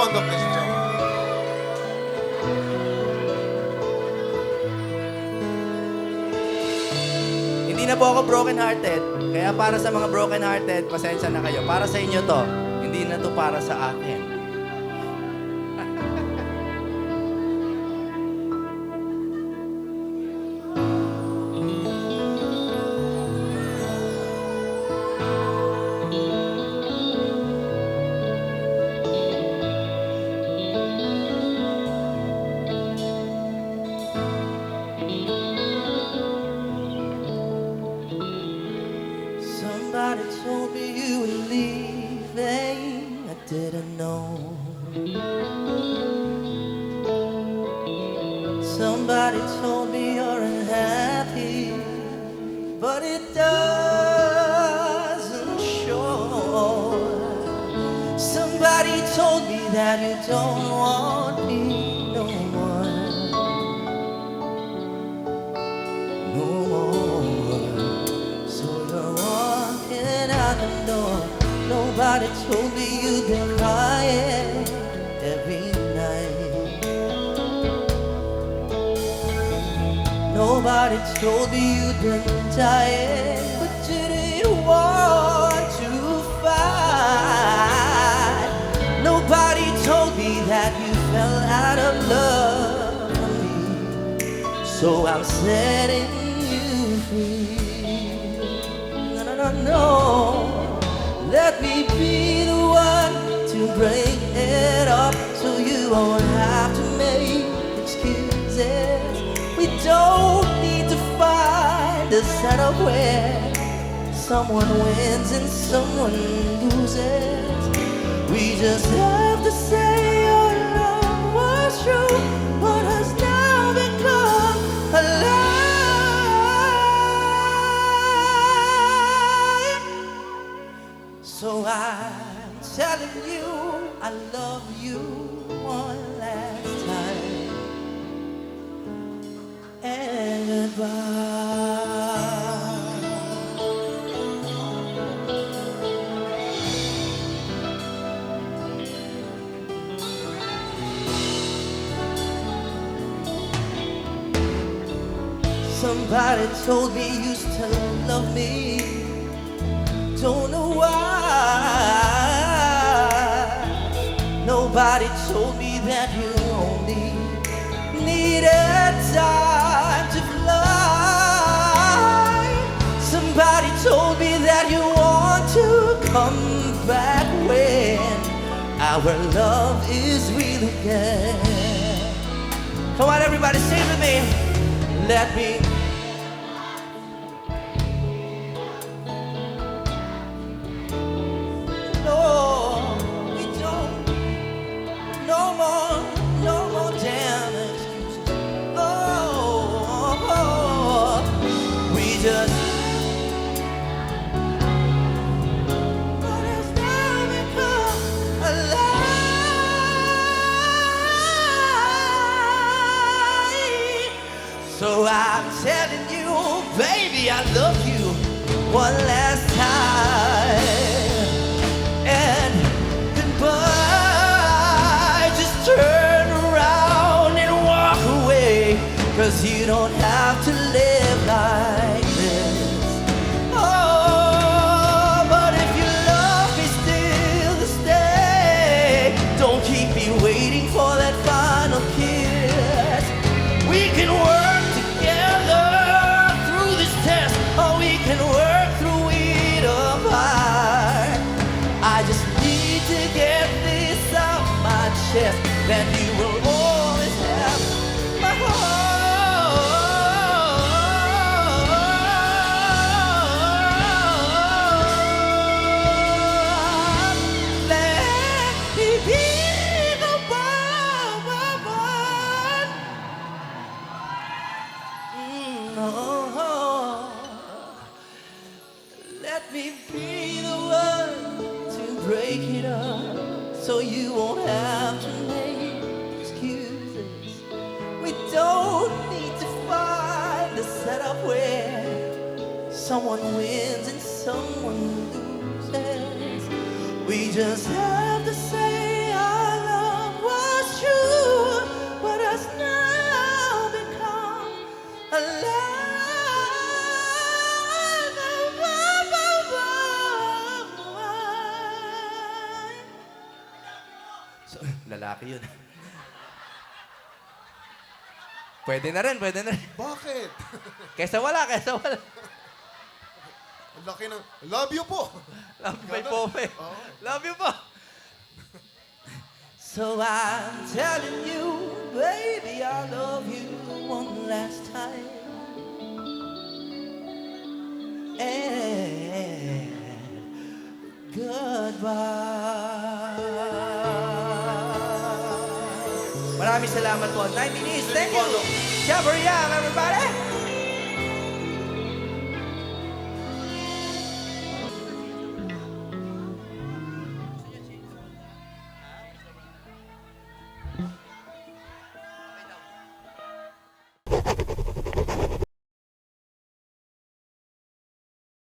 한번 더 계시죠. Hindi na po ako broken-hearted. Kaya para sa mga broken-hearted, pasensya na kayo. Para sa inyo to. Hindi na to para sa akin. Somebody told me you were leaving. I didn't know. Somebody told me you're unhappy, but it doesn't show. Somebody told me that you don't want me no more. No more. So you're walking out the door. Nobody told me you've been crying every night. Nobody told me you'd been dying, but didn't want to fight. Nobody told me that you fell out of love with me. So I'm setting you free. No, no, no, no. Let me be the one to break it up so you won't have to make excuses. We don't need to find a setup where someone wins and someone loses. We just have to say your love was true, but has now become a lie. So I'm telling you I love you one last time. And goodbye. Somebody told me you still love me. Don't know why. Nobody told me that you only needed time to fly. Somebody told me that you want to come back when our love is real again. Come on, everybody, sing with me. Let me. No, we don't. No more damn excuses. Oh, we just. What has now become a lie. So I'm telling you, baby, I love you one last time. And goodbye, just turn around and walk away, 'cause you don't have to live like this. Oh, but if you love me still to stay, don't keep me waiting for that final kiss. We can work together through this test, or we can work through it apart. I just need to get this off my chest, that you will always have my heart. Let me be the one. Oh, let me be the one to break it up so you won't have to make excuses. We don't need to find a setup where someone wins and someone loses. We just have to say I love Lalaki yun. Pwede na rin, pwede na rin. Bakit? Kesa wala, kesa wala. Ang laki ng... Love you po! Love you po, eh. Oo. Love you po. So I'm telling you, baby, I love you one last time. And goodbye. Maraming salamat po. 19 East, thank you. Jabber Yang, everybody.